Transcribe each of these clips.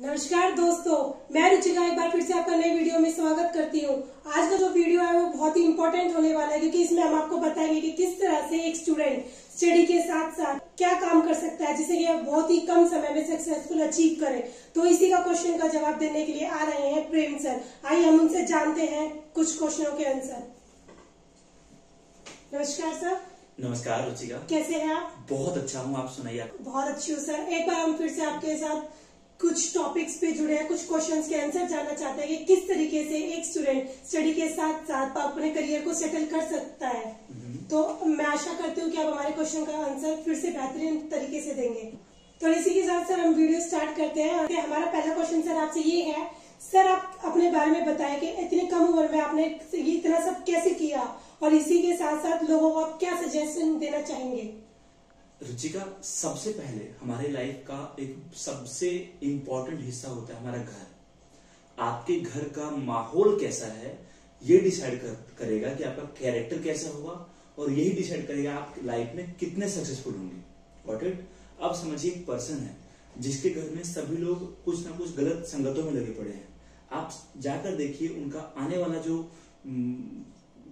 नमस्कार दोस्तों, मैं रुचिका एक बार फिर से आपका नई वीडियो में स्वागत करती हूँ। आज का जो वीडियो है वो बहुत ही इम्पोर्टेंट होने वाला है, क्योंकि इसमें हम आपको बताएंगे कि किस तरह से एक स्टूडेंट स्टडी के साथ साथ क्या काम कर सकता है जिससे कि आप बहुत ही कम समय में सक्सेसफुल अचीव करें। तो इसी का क्वेश्चन का जवाब देने के लिए आ रहे हैं प्रेम सर। आइए हम उनसे जानते हैं कुछ क्वेश्चनों के आंसर। नमस्कार सर। नमस्कार रुचिका, कैसे हैं आप? बहुत अच्छा हूँ, आप सुनाइए। बहुत अच्छी हूँ सर। एक बार हम फिर से आपके साथ कुछ टॉपिक्स पे जुड़े हैं, कुछ क्वेश्चंस के आंसर जानना चाहते हैं कि किस तरीके से एक स्टूडेंट स्टडी के साथ साथ अपने करियर को सेटल कर सकता है। तो मैं आशा करती हूँ कि आप हमारे क्वेश्चन का आंसर फिर से बेहतरीन तरीके से देंगे। तो इसी के साथ सर हम वीडियो स्टार्ट करते हैं। हमारा पहला क्वेश्चन सर आपसे ये है, सर आप अपने बारे में बताएं कि इतनी कम उम्र में आपने ये इतना सब कैसे किया, और इसी के साथ साथ लोगों को आप क्या सजेशन देना चाहेंगे? रुचिका, सबसे पहले हमारे लाइफ का एक सबसे इम्पोर्टेंट हिस्सा होता है हमारा घर। आपके घर का माहौल कैसा है ये डिसाइड करेगा कि आपका कैरेक्टर कैसा होगा, और यही डिसाइड करेगा आप लाइफ में कितने सक्सेसफुल होंगे। Got it? अब समझिए एक पर्सन है जिसके घर में सभी लोग कुछ ना कुछ गलत संगतों में लगे पड़े हैं। आप जाकर देखिए, उनका आने वाला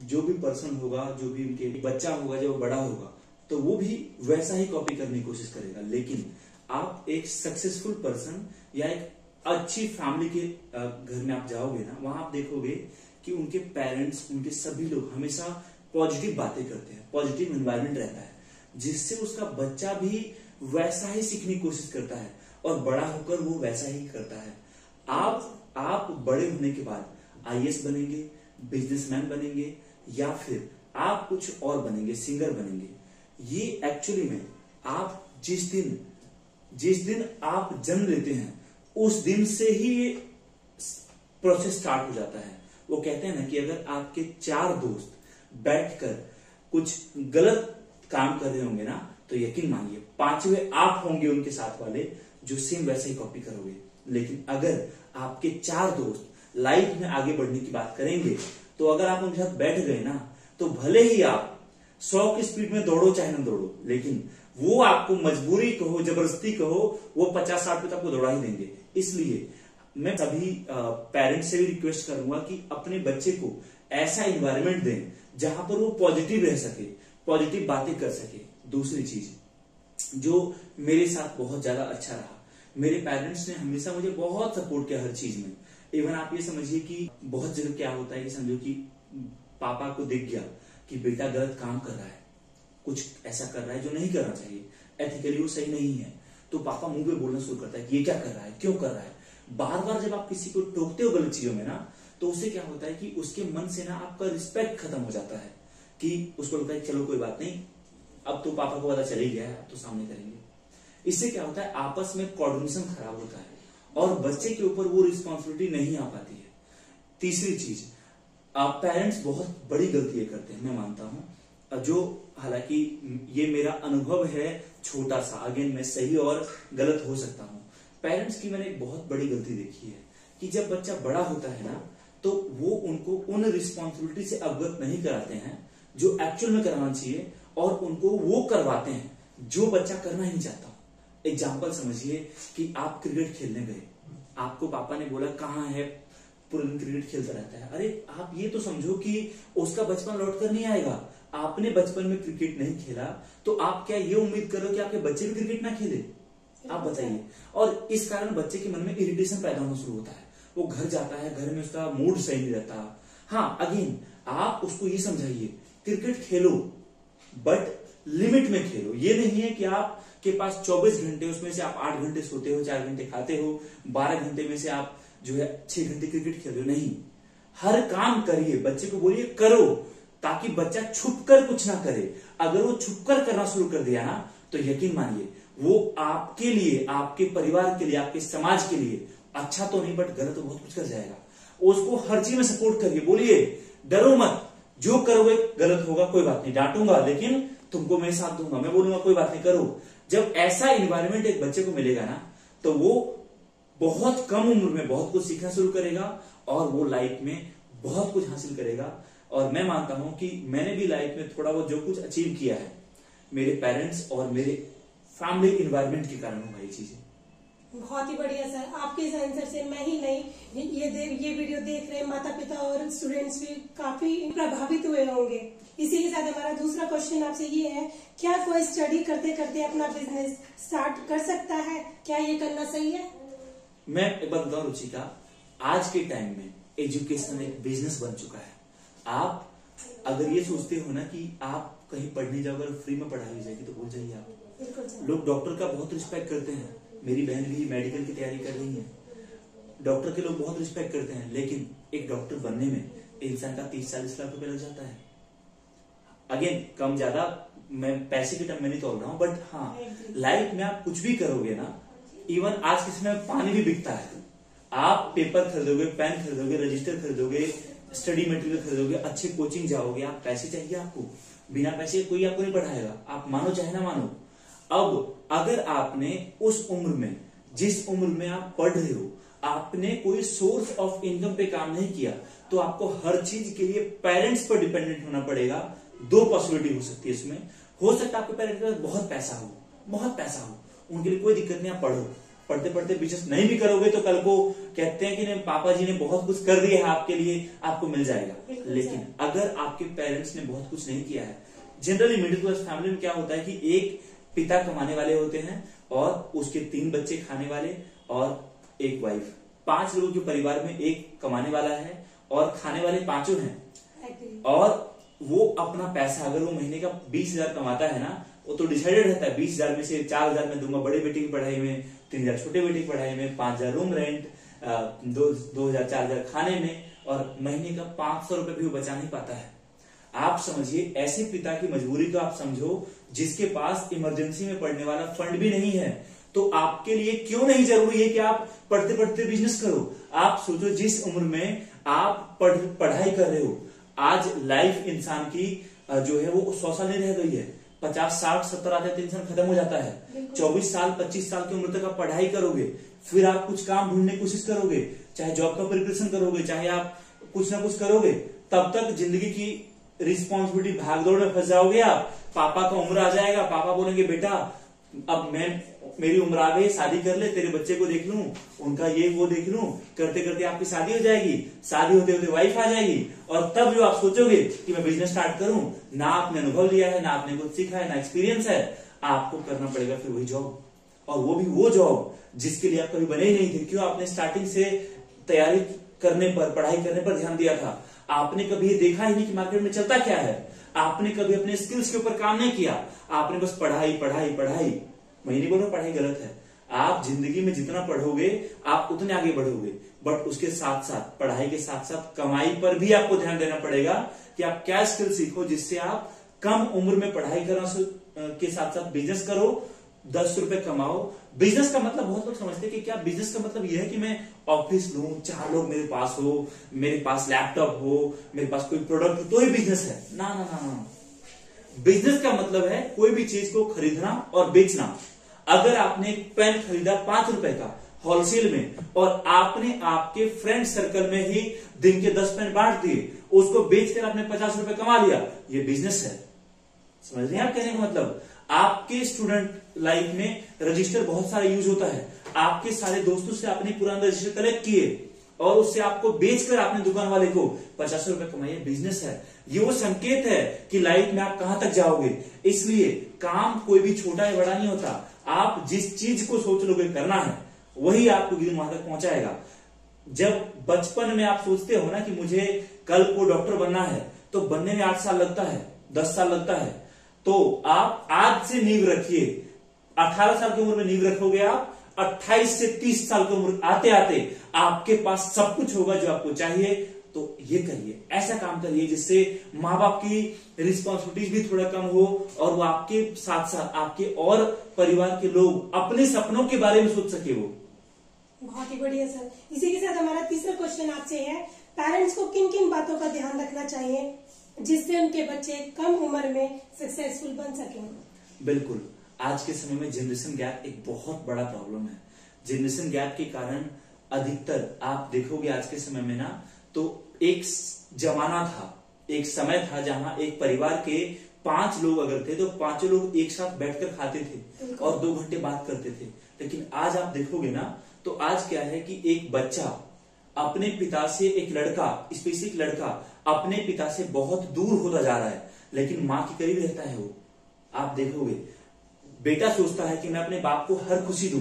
जो भी पर्सन होगा, जो भी उनके बच्चा होगा, जब बड़ा होगा तो वो भी वैसा ही कॉपी करने की कोशिश करेगा। लेकिन आप एक सक्सेसफुल पर्सन या एक अच्छी फैमिली के घर में आप जाओगे ना, वहां आप देखोगे कि उनके पेरेंट्स, उनके सभी लोग हमेशा पॉजिटिव बातें करते हैं, पॉजिटिव एनवायरनमेंट रहता है, जिससे उसका बच्चा भी वैसा ही सीखने की कोशिश करता है और बड़ा होकर वो वैसा ही करता है। आप बड़े होने के बाद आईएएस बनेंगे, बिजनेसमैन बनेंगे, या फिर आप कुछ और बनेंगे, सिंगर बनेंगे। ये एक्चुअली में आप जिस दिन आप जन्म लेते हैं उस दिन से ही ये प्रोसेस स्टार्ट हो जाता है। वो कहते हैं ना कि अगर आपके 4 दोस्त बैठकर कुछ गलत काम कर रहे होंगे ना, तो यकीन मानिए 5वें आप होंगे उनके साथ वाले जो सेम वैसे ही कॉपी करोगे। लेकिन अगर आपके 4 दोस्त लाइफ में आगे बढ़ने की बात करेंगे, तो अगर आप उनके साथ बैठ गए ना, तो भले ही आप 100 की स्पीड में दौड़ो चाहे ना दौड़ो, लेकिन वो आपको मजबूरी कहो, जबरदस्ती कहो, वो 50-60 पे आपको दौड़ा ही देंगे। इसलिए मैं सभी पेरेंट्स से भी रिक्वेस्ट करूंगा कि अपने बच्चे को ऐसा एनवायरनमेंट दें जहां पर वो पॉजिटिव रह सके, पॉजिटिव बातें कर सके। दूसरी चीज जो मेरे साथ बहुत ज्यादा अच्छा रहा, मेरे पेरेंट्स ने हमेशा मुझे बहुत सपोर्ट किया हर चीज में। इवन आप ये समझिए कि बहुत जगह क्या होता है कि समझो कि पापा को दिख गया कि बेटा गलत काम कर रहा है, कुछ ऐसा कर रहा है जो नहीं करना चाहिए, एथिकली वो सही नहीं है, तो पापा मुंह पे बोलना शुरू करता है कि ये क्या कर रहा है, क्यों कर रहा है। बार बार जब आप किसी को टोकते हो गलत चीजों में ना, तो उससे क्या होता है कि उसके मन से ना आपका रिस्पेक्ट खत्म हो जाता है, कि उसको लगता है चलो कोई बात नहीं, अब तो पापा को पता चल ही गया है, अब तो सामने करेंगे। इससे क्या होता है, आपस में कोऑर्डिनेशन खराब होता है और बच्चे के ऊपर वो रिस्पॉन्सिबिलिटी नहीं आ पाती है। तीसरी चीज, पेरेंट्स बहुत बड़ी गलती करते हैं, मैं मानता हूं, जो हालांकि ये मेरा अनुभव है छोटा सा, अगेन मैं सही और गलत हो सकता हूं। पेरेंट्स की मैंने एक बहुत बड़ी गलती देखी है कि जब बच्चा बड़ा होता है ना, तो वो उनको उन रिस्पॉन्सिबिलिटी से अवगत नहीं कराते हैं जो एक्चुअल में कराना चाहिए, और उनको वो करवाते हैं जो बच्चा करना ही नहीं चाहता। एग्जाम्पल समझिए कि आप क्रिकेट खेलने गए, आपको पापा ने बोला कहाँ है, पूरे दिन क्रिकेट खेलता रहता है। अरे आप ये तो समझो कि उसका बचपन लौट कर नहीं आएगा। आपने बचपन में क्रिकेट नहीं खेला, तो आप क्या ये उम्मीद करो कि आपके बच्चे भी क्रिकेट ना खेले? आप बताइए। और इस कारण बच्चे के मन में इरिटेशन पैदा होना शुरू होता है, वो घर जाता है, घर में उसका मूड सही नहीं रहता। हाँ, अगेन आप उसको ये समझाइए क्रिकेट खेलो, बट लिमिट में खेलो। ये नहीं है कि आपके पास 24 घंटे, उसमें से आप 8 घंटे सोते हो, 4 घंटे खाते हो, 12 घंटे में से आप जो है 6 घंटे क्रिकेट खेल रहे हो। नहीं, हर काम करिए, बच्चे को बोलिए करो, ताकि बच्चा छुप कर कुछ ना करे। अगर वो छुप कर करना शुरू कर दिया ना, तो यकीन मानिए वो आपके लिए, आपके परिवार के लिए, आपके समाज के लिए अच्छा तो नहीं, बट गलत तो बहुत कुछ कर जाएगा। उसको हर चीज में सपोर्ट करिए, बोलिए डरो मत, जो करोगे गलत होगा कोई बात नहीं, डांटूंगा लेकिन तुमको मैं साथ दूंगा, मैं बोलूंगा कोई बात नहीं करो। जब ऐसा इन्वायरमेंट एक बच्चे को मिलेगा ना, तो वो बहुत कम उम्र में बहुत कुछ सीखना शुरू करेगा और वो लाइफ में बहुत कुछ हासिल करेगा। और मैं मानता हूं कि मैंने भी लाइफ में थोड़ा बहुत जो कुछ अचीव किया है, मेरे पेरेंट्स और मेरे फैमिली इन्वायरमेंट के कारण हुआ ये चीजें। बहुत ही बढ़िया सर, आपके इस आंसर से मैं ही नहीं, ये वीडियो देख रहे माता पिता और स्टूडेंट्स भी काफी प्रभावित हुए होंगे। इसी के साथ हमारा दूसरा क्वेश्चन आपसे ये है, क्या कोई स्टडी करते करते अपना बिजनेस स्टार्ट कर सकता है? क्या ये करना सही है? मैं एक बात बताऊं रुचिका, आज के टाइम में एजुकेशन एक बिजनेस बन चुका है। आप अगर ये सोचते हो ना कि आप कहीं पढ़ने जाओगे और फ्री में पढ़ाई हो जाएगी, तो भूल जाइए आप। लोग डॉक्टर का बहुत रिस्पेक्ट करते हैं, मेरी बहन भी मेडिकल की तैयारी कर रही है, डॉक्टर के लोग बहुत रिस्पेक्ट करते हैं, लेकिन एक डॉक्टर बनने में इंसान का 30-40 लाख रुपए लग जाता है। अगेन कम ज्यादा मैं पैसे के टर्म में नहीं तोड़ रहा हूं, बट हाँ लाइफ में आप कुछ भी करोगे ना, इवन आज के समय में पानी भी बिकता है। आप पेपर खरीदोगे, पेन खरीदोगे, रजिस्टर खरीदोगे, स्टडी मटेरियल खरीदोगे, अच्छे कोचिंग जाओगे, आप पैसे चाहिए आपको, बिना पैसे कोई आपको नहीं पढ़ाएगा, आप मानो चाहे ना मानो। अब अगर आपने उस उम्र में, जिस उम्र में आप पढ़ रहे हो, आपने कोई सोर्स ऑफ इनकम पे काम नहीं किया, तो आपको हर चीज के लिए पेरेंट्स पर डिपेंडेंट होना पड़ेगा। दो पॉसिबिलिटी हो सकती है इसमें। हो सकता है आपके पेरेंट्स के पास बहुत पैसा हो, उनके लिए कोई दिक्कत नहीं, आप पढ़ो, पढ़ते पढ़ते बिजनेस नहीं भी करोगे तो कल को कहते हैं कि नहीं पापा जी ने बहुत कुछ कर दिया है आपके लिए, आपको मिल जाएगा। लेकिन अगर आपके पेरेंट्स ने बहुत कुछ नहीं किया है, जनरली मिडिल क्लास फैमिली में क्या होता है कि एक पिता कमाने वाले होते हैं और उसके 3 बच्चे खाने वाले और एक वाइफ, 5 लोगों के परिवार में एक कमाने वाला है और खाने वाले 5 हैं। और वो अपना पैसा अगर वो महीने का 20,000 कमाता है ना, वो तो डिसाइडेड रहता है 20,000 में से 4,000 में दूंगा बड़े बेटे की पढ़ाई में, 3,000 छोटे बेटे की पढ़ाई में, 5,000 रूम रेंट, 2,000-4,000 खाने में, और महीने का 500 रुपए भी वो बचा नहीं पाता है। आप समझिए, ऐसे पिता की मजबूरी को आप समझो, जिसके पास इमरजेंसी में पढ़ने वाला फंड भी नहीं है। तो आपके लिए क्यों नहीं जरूरी है कि आप पढ़ते पढ़ते बिजनेस करो? आप सोचो, जिस उम्र में आप पढ़ाई कर रहे हो, आज लाइफ इंसान की जो है वो 100 साल नहीं रह गई है, 50, 60, 70 आते तो इंसान खत्म हो जाता है। 24 साल 25 साल की उम्र तक आप पढ़ाई करोगे, फिर आप कुछ काम ढूंढने की कोशिश करोगे, चाहे जॉब का प्रिपरेशन करोगे, चाहे आप कुछ ना कुछ करोगे, तब तक जिंदगी की रिस्पॉन्सिबिलिटी भागदौड़ में फंस जाओगे आप। पापा का उम्र आ जाएगा, पापा बोलेंगे बेटा अब मेरी उम्र आ गई, शादी कर ले, तेरे बच्चे को देख लूं, उनका ये वो देख लूं, करते करते आपकी शादी हो जाएगी, शादी होते होते वाइफ आ जाएगी, और तब जो आप सोचोगे कि मैं बिजनेस स्टार्ट करूं, ना आपने अनुभव लिया है, ना आपने कुछ सीखा है, ना एक्सपीरियंस है, आपको करना पड़ेगा फिर वही जॉब, और वो भी वो जॉब जिसके लिए आप कभी बने ही नहीं थे। क्यों? आपने स्टार्टिंग से तैयारी करने पर, पढ़ाई करने पर ध्यान दिया था। आपने कभी ये देखा ही नहीं कि मार्केट में चलता क्या है, आपने कभी अपने स्किल्स के ऊपर काम नहीं किया, आपने बस पढ़ाई पढ़ाई पढ़ाई। मैं नहीं बोल रहा पढ़ाई गलत है, आप जिंदगी में जितना पढ़ोगे आप उतने आगे बढ़ोगे, बट उसके साथ साथ, पढ़ाई के साथ साथ कमाई पर भी आपको ध्यान देना पड़ेगा कि आप क्या स्किल सीखो, जिससे आप कम उम्र में पढ़ाई करना के साथ साथ बिजनेस करो, 10 रुपए कमाओ। बिजनेस का मतलब, बहुत लोग समझते हैं कि क्या बिजनेस का मतलब यह है कि मैं ऑफिस लूं, 4 लोग मेरे पास हो, मेरे पास लैपटॉप हो, मेरे पास कोई प्रोडक्ट हो तो ही बिजनेस है। ना ना ना ना, बिजनेस का मतलब है कोई भी चीज को खरीदना और बेचना। अगर आपने एक पेन खरीदा 5 रुपए का होलसेल में, और आपने आपके फ्रेंड सर्कल में ही दिन के 10 पेन बांट दिए, उसको बेचकर आपने 50 रुपए कमा लिया, ये बिजनेस है। समझ रहे हैं आप कहने का मतलब? आपके स्टूडेंट लाइफ में रजिस्टर बहुत सारा यूज होता है, आपके सारे दोस्तों से आपने पुराना रजिस्टर कलेक्ट किए और उससे आपको बेचकर आपने दुकान वाले को 50 रुपए कमाए, बिजनेस है। ये वो संकेत है कि लाइफ में आप कहां तक जाओगे। इसलिए काम कोई भी छोटा या बड़ा नहीं होता, आप जिस चीज को सोच लोगे करना है वही आपको वहां तक पहुंचाएगा। जब बचपन में आप सोचते हो ना कि मुझे कल को डॉक्टर बनना है, तो बनने में 8 साल लगता है, 10 साल लगता है, तो आप आज से नींव रखिए। 18 साल की उम्र में नींव रखोगे आप, 28 से 30 साल की उम्र आते आते आपके पास सब कुछ होगा जो आपको चाहिए। तो ये करिए, ऐसा काम करिए जिससे माँ बाप की रिस्पॉन्सिबिलिटीज भी थोड़ा कम हो, और वो आपके साथ साथ आपके और परिवार के लोग अपने सपनों के बारे में सोच सके। वो बहुत ही बढ़िया सर। इसी के साथ हमारा तीसरा क्वेश्चन आपसे है, पेरेंट्स को किन किन बातों का ध्यान रखना चाहिए जिससे उनके बच्चे कम उम्र में सक्सेसफुल बन सकें? बिल्कुल, आज के समय में जनरेशन गैप एक बहुत बड़ा प्रॉब्लम है। जनरेशन गैप के कारण अधिकतर आप देखोगे आज के समय में ना, तो एक जमाना था, एक समय था जहां एक परिवार के 5 लोग अगर थे तो 5 लोग एक साथ बैठकर खाते थे और 2 घंटे बात करते थे। लेकिन आज आप देखोगे ना तो आज क्या है कि एक बच्चा अपने पिता से, एक लड़का, स्पेसिफिक लड़का अपने पिता से बहुत दूर होता जा रहा है, लेकिन माँ के करीब रहता है वो। आप देखोगे बेटा सोचता है कि मैं अपने बाप को हर खुशी दूं,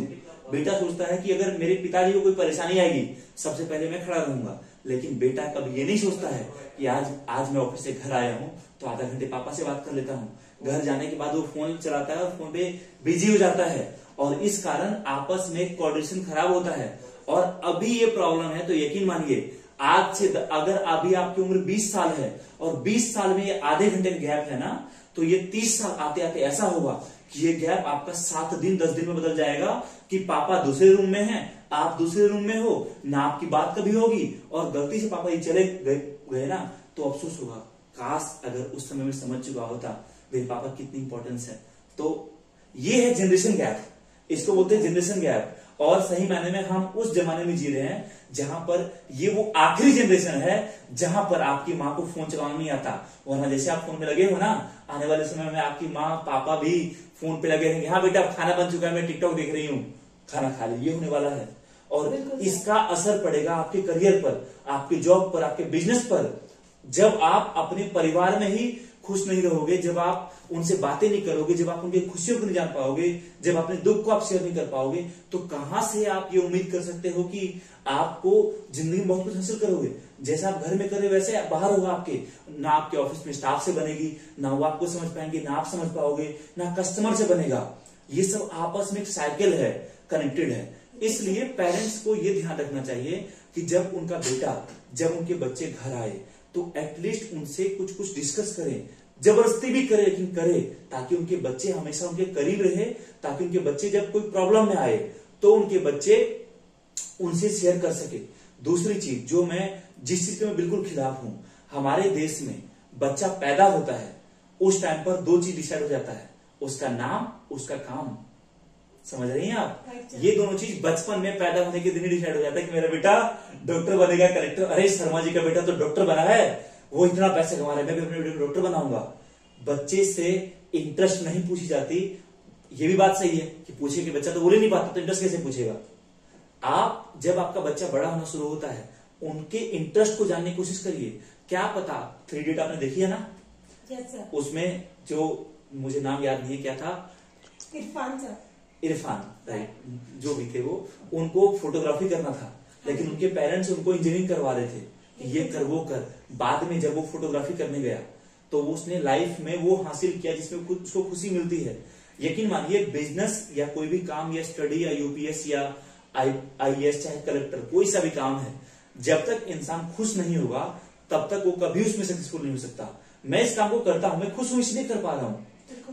बेटा सोचता है कि अगर मेरे पिताजी को कोई परेशानी आएगी सबसे पहले मैं खड़ा रहूंगा, लेकिन बेटा कभी ये नहीं सोचता है कि आज मैं ऑफिस से घर आया हूं तो आधा घंटे पापा से बात कर लेता हूं। घर जाने के बाद वो फोन चलाता है और फोन पे बिजी हो जाता है, और इस कारण आपस में कोऑर्डिनेशन खराब होता है। और अभी ये प्रॉब्लम है तो यकीन मानिए आज से अगर अभी आपकी उम्र 20 साल है और 20 साल में ये आधे घंटे का गैप है ना, तो ये 30 साल आते आते ऐसा होगा कि ये गैप आपका 7 दिन 10 दिन में बदल जाएगा कि पापा दूसरे रूम में हैं, आप दूसरे रूम में हो ना, आपकी बात कभी होगी और गलती से पापा ये चले गए ना तो अफसोस होगा, काश अगर उस समय में समझ चुका होता मेरे पापा कितनी इंपॉर्टेंस है। तो ये है जनरेशन गैप, इसको बोलते हैं जनरेशन गैप। और सही मायने में हम उस जमाने में जी रहे हैं जहां पर ये वो आखिरी जनरेशन है जहां पर आपकी माँ को फोन चलाना नहीं आता, वरना जैसे आप फोन पे लगे हो ना, आने वाले समय में आपकी माँ पापा भी फोन पे लगे रहेंगे, हाँ बेटा खाना बन चुका है, मैं टिकटॉक देख रही हूँ, खाना खा लीजिए, होने वाला है। और इसका असर पड़ेगा आपके करियर पर, आपके जॉब पर, आपके बिजनेस पर। जब आप अपने परिवार में ही खुश नहीं रहोगे, जब आप उनसे बातें नहीं करोगे, जब आप उनकी खुशियों को नहीं जान पाओगे, जब अपने दुख को आप शेयर नहीं कर पाओगे, तो कहां से आप ये उम्मीद कर सकते हो कि आपको जिंदगी में बहुत कुछ हासिल करोगे। जैसा आप घर में कर रहे वैसे बाहर होगा आपके, ना आपके ऑफिस में स्टाफ से बनेगी, ना वो आपको समझ पाएंगे, ना आप समझ पाओगे, ना कस्टमर से बनेगा। ये सब आपस में एक साइकिल है, कनेक्टेड है। इसलिए पेरेंट्स को ये ध्यान रखना चाहिए कि जब उनका बेटा, जब उनके बच्चे घर आए तो एटलीस्ट उनसे कुछ कुछ डिस्कस करें, जबरदस्ती भी करे लेकिन करे, ताकि उनके बच्चे हमेशा उनके करीब रहे, ताकि उनके बच्चे जब कोई प्रॉब्लम में आए तो उनके बच्चे उनसे शेयर कर सके। दूसरी चीज जो जिस चीज के मैं बिल्कुल खिलाफ हूं, हमारे देश में बच्चा पैदा होता है उस टाइम पर 2 चीज डिसाइड हो जाता है, उसका नाम, उसका काम। समझ रही हैं आप? ये दोनों चीज बचपन में पैदा होने के दिन ही डिसाइड हो जाता है कि मेरा बेटा डॉक्टर बनेगा, कलेक्टर। अरे शर्मा जी का बेटा तो डॉक्टर बना है, वो इतना पैसे कमा रहा है, मैं भी अपने बेटे को डॉक्टर बनाऊंगा। बच्चे से इंटरेस्ट नहीं पूछी जाती। ये भी बात सही है कि पूछे कि बच्चा तो बोल ही नहीं पाता तो इंटरेस्ट कैसे पूछेगा। आप जब आपका बच्चा बड़ा होना शुरू होता है उनके इंटरेस्ट को जानने की कोशिश करिए। क्या पता 3 इडियट आपने देखी है ना? yes, sir. उसमें जो मुझे नाम याद नहीं है, क्या था, इरफान, राइट, जो भी थे वो, उनको फोटोग्राफी करना था, लेकिन उनके पेरेंट्स उनको इंजीनियरिंग करवा रहे थे, ये कर वो कर। बाद में जब वो फोटोग्राफी करने गया तो उसने लाइफ में वो हासिल किया जिसमें उसको खुशी मिलती है। यकीन मानिए बिजनेस या कोई भी काम या स्टडी या यूपीएस या आईएएस चाहे कलेक्टर, कोई सा भी काम है, जब तक इंसान खुश नहीं होगा तब तक वो कभी उसमें सक्सेसफुल नहीं हो सकता। मैं इस काम को करता हूं, मैं खुश हूं इसलिए कर पा रहा हूं,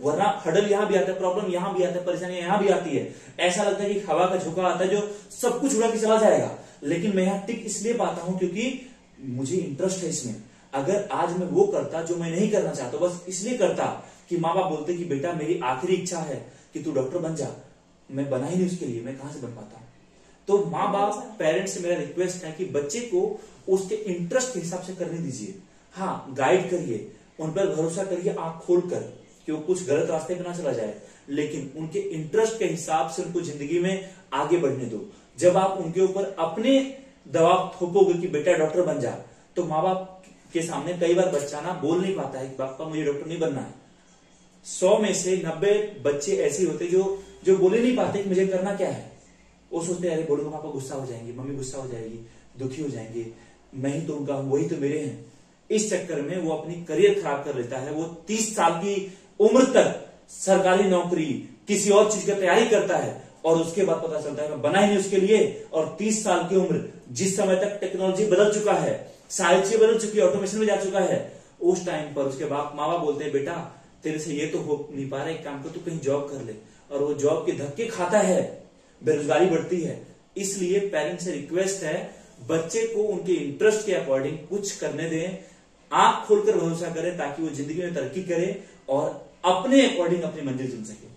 वरना हडल यहां भी आता है, प्रॉब्लम यहां भी आता है, परेशानी यहां भी आती है। ऐसा लगता है कि हवा का झोंका आता है जो सब कुछ उड़ा के चला जाएगा, लेकिन मैं यहां टिक इसलिए पाता हूं क्योंकि मुझे इंटरेस्ट है इसमें। अगर आज मैं वो करता जो मैं नहीं करना चाहता, बस इसलिए करता कि माँ बाप बोलते कि बेटा मेरी आखिरी इच्छा है कि तू डॉक्टर बन जा, मैं बना ही नहीं उसके लिए, मैं कहां से बन पाता। तो माँ बाप, पेरेंट्स से मेरा रिक्वेस्ट है कि बच्चे को उसके इंटरेस्ट के हिसाब से करने दीजिए। हाँ, गाइड करिए, उन पर भरोसा करिए आंख खोलकर कि वो कुछ गलत रास्ते पे ना चला जाए, लेकिन उनके इंटरेस्ट के हिसाब से उनको जिंदगी में आगे बढ़ने दो। जब आप उनके ऊपर अपने दबाव थोपोगे कि बेटा डॉक्टर बन जा, तो माँ बाप के सामने कई बार बच्चा ना बोल नहीं पाता है कि पापा मुझे डॉक्टर नहीं बनना है। 100 में से 90 बच्चे ऐसे होते जो बोले नहीं पाते कि मुझे करना क्या है। वो सोचते हैं अरे बोलूंगा पापा गुस्सा हो जाएंगे, मम्मी गुस्सा हो जाएगी, दुखी हो जाएंगे, मैं ही तो उनका हूं, वही तो मेरे हैं। इस चक्कर में वो अपनी करियर खराब कर लेता है। वो 30 साल की उम्र तक सरकारी नौकरी, किसी और चीज की तैयारी करता है और उसके बाद पता चलता है मैं बना ही नहीं उसके लिए। और 30 साल की उम्र, जिस समय तक टेक्नोलॉजी बदल चुका है, सारी चीजें बदल चुकी है, ऑटोमेशन में जा चुका है, उस टाइम पर उसके माँ बाप बोलते हैं बेटा तेरे से ये तो हो नहीं पा रहा, एक काम कर तू कहीं जॉब कर ले, और वो जॉब के धक्के खाता है, बेरोजगारी बढ़ती है। इसलिए पेरेंट्स से रिक्वेस्ट है बच्चे को उनके इंटरेस्ट के अकॉर्डिंग कुछ करने दें, आंख खोलकर भरोसा करें ताकि वो जिंदगी में तरक्की करे और अपने अकॉर्डिंग अपनी मंजिल चुन सके।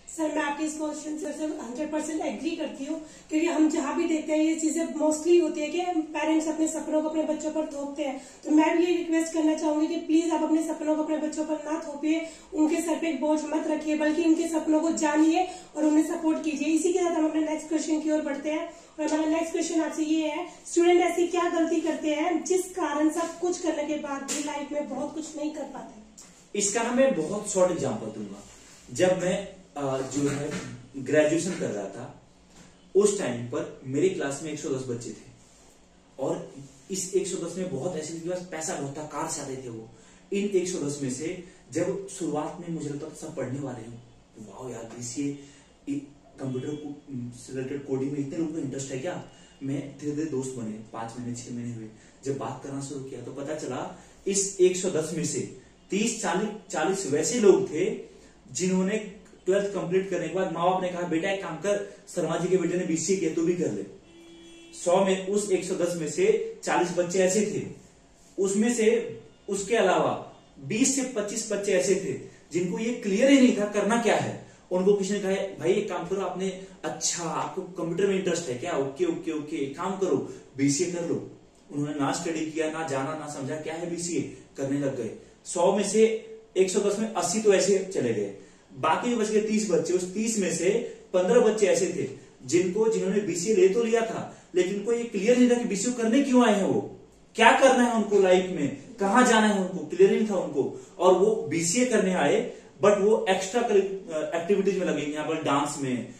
सर मैं आपके इस क्वेश्चन से 100% एग्री करती हूँ, क्योंकि हम जहाँ भी देखते हैं ये चीजें मोस्टली होती है कि पेरेंट्स अपने सपनों को अपने बच्चों पर थोपते हैं। तो मैं भी ये रिक्वेस्ट करना चाहूंगी कि प्लीज आप अपने सपनों को अपने बच्चों पर ना थोपिए, उनके सर पे एक बोझ मत रखिए, बल्कि उनके सपनों को जानिए और उन्हें सपोर्ट कीजिए। इसी के साथ हम अपने नेक्स्ट क्वेश्चन की ओर बढ़ते हैं, और हमारा नेक्स्ट क्वेश्चन आपसे ये है, स्टूडेंट ऐसी क्या गलती करते हैं जिस कारण सब कुछ करने के बाद भी लाइफ में बहुत कुछ नहीं कर पाते? इसका ना मैं बहुत शॉर्ट एग्जांपल दूंगा। जब मैं जो है ग्रेजुएशन कर रहा था, उस टाइम पर मेरी क्लास में 110 बच्चे थे, और इस 110 में बहुत ऐसे थे, पैसा बहुत था, कार से आते थे वो। इन 110 में से जब शुरुआत में मुझे लगता था सब पढ़ने वाले हैं, वाह यार बीसीए कंप्यूटर से रिलेटेड कोडिंग में इतने लोगों को इंटरेस्ट है क्या। मैं धीरे धीरे दोस्त बने, 5 महीने 6 महीने हुए, जब बात करना शुरू किया तो पता चला इस 110 में से 30-40 वैसे लोग थे जिन्होंने 12th कंप्लीट करने के बाद माँ बाप ने कहा बेटा एक काम कर, शर्मा जी के बेटे ने बीसीए किया तू भी कर ले। 100 में उस 110 में से 40 बच्चे ऐसे थे, उसमें से उसके अलावा 20 से 25 बच्चे ऐसे थे जिनको ये क्लियर ही नहीं था करना क्या है। उनको किसी ने कहा भाई एक काम करो, आपने अच्छा आपको कंप्यूटर में इंटरेस्ट है क्या, ओके ओके ओके एक काम करो बीसीए कर लो। उन्होंने ना स्टडी किया, ना जाना, ना समझा क्या है बीसीए, करने लग गए। 100 में से 110 में 80 तो ऐसे चले गए, बाकी बच गए 30 बच्चे। उस 30 में से 15 बच्चे ऐसे थे जिन्होंने बीसीए ले तो लिया था, लेकिन उनको ये क्लियर नहीं था कि बीसीए करने क्यों आए हैं, वो क्या करना है उनको लाइफ में, कहां जाना है उनको क्लियर नहीं था उनको। और वो बीसीए करने आए, बट वो एक्स्ट्रा एक्टिविटीज में लगे, यहाँ पर डांस में,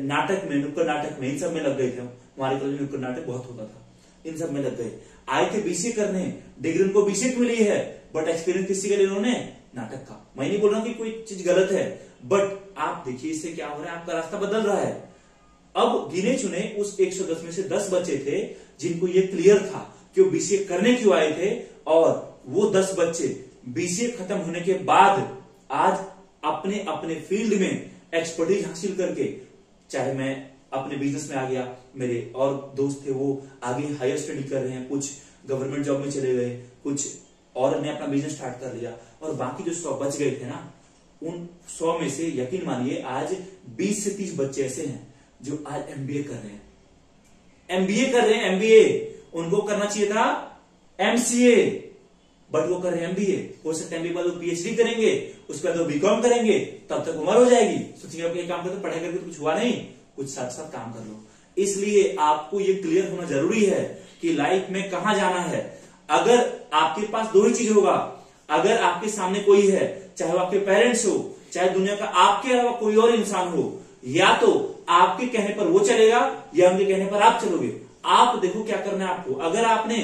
नाटक में, नुक्कड़ नाटक में, इन सब में लग गए थे। हमारे कॉलेज में नुक्कड़ नाटक बहुत होता था, इन सब में लग गए। आए थे बीसीए करने, डिग्री उनको बीसीए की मिली है, बट एक्सपीरियंस किसी के लिए उन्होंने नाटक का। मैं नहीं बोल रहा कि कोई चीज गलत है, बट आप देखिए इससे क्या हो रहा है, आपका रास्ता बदल रहा है। अब गिने चुने उस 110 में से 10 बच्चे थे जिनको ये क्लियर था कि वो बीसीए करने क्यों आए थे, और वो 10 बच्चे बीसीए खत्म होने के बाद आज अपने अपने फील्ड में एक्सपर्टीज हासिल करके, चाहे मैं अपने बिजनेस में आ गया, मेरे और दोस्त थे वो आगे हायर स्टडी कर रहे हैं, कुछ गवर्नमेंट जॉब में चले गए, कुछ और ने अपना बिजनेस स्टार्ट कर लिया, और बाकी जो 100 बच गए थे ना, उन 100 में से यकीन मानिए आज 20 से 30 बच्चे ऐसे हैं जो आज एमबीए कर रहे हैं। एमबीए कर रहे हैं, एमबीए उनको करना चाहिए था एमसीए, बट वो कर रहे हैं एमबीए। हो सकता है एमबीए बाद वो पीएचडी करेंगे, उसके बाद वो बीकॉम करेंगे, तब तक उम्र हो जाएगी, सोचिए काम करते पढ़ाई करके तो कुछ हुआ नहीं, कुछ साथ साथ काम कर लो। इसलिए आपको ये क्लियर होना जरूरी है कि लाइफ में कहां जाना है। अगर आपके पास 2 ही चीज होगा, अगर आपके सामने कोई है, चाहे वो आपके पेरेंट्स हो, चाहे दुनिया का आपके अलावा कोई और इंसान हो, या तो आपके कहने पर वो चलेगा या उनके कहने पर आप चलोगे। आप देखो क्या करना है आपको। अगर आपने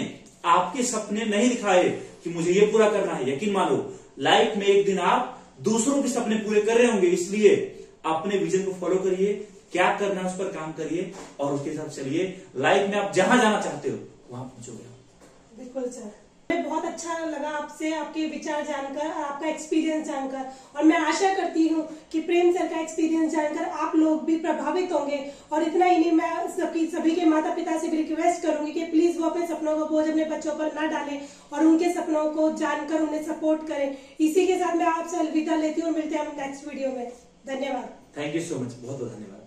आपके सपने नहीं दिखाए कि मुझे ये पूरा करना है, यकीन मानो लाइफ में एक दिन आप दूसरों के सपने पूरे कर रहे होंगे। इसलिए अपने विजन को फॉलो करिए, क्या करना है उस पर काम करिए, और उसके हिसाब से चलिए। लाइफ में आप जहां जाना चाहते हो वहां पहुंचोगे। बिल्कुल सर, मुझे बहुत अच्छा लगा आपसे आपके विचार जानकर, आपका एक्सपीरियंस जानकर, और मैं आशा करती हूँ कि प्रेम सर का एक्सपीरियंस जानकर आप लोग भी प्रभावित होंगे। और इतना ही नहीं, मैं सभी के माता पिता से भी रिक्वेस्ट करूंगी कि प्लीज वो अपने सपनों को बोझ अपने बच्चों पर ना डालें और उनके सपनों को जानकर उन्हें सपोर्ट करें। इसी के साथ मैं आपसे अलविदा लेती हूँ और मिलते हैं हम नेक्स्ट वीडियो में। धन्यवाद। थैंक यू सो मच, बहुत बहुत धन्यवाद।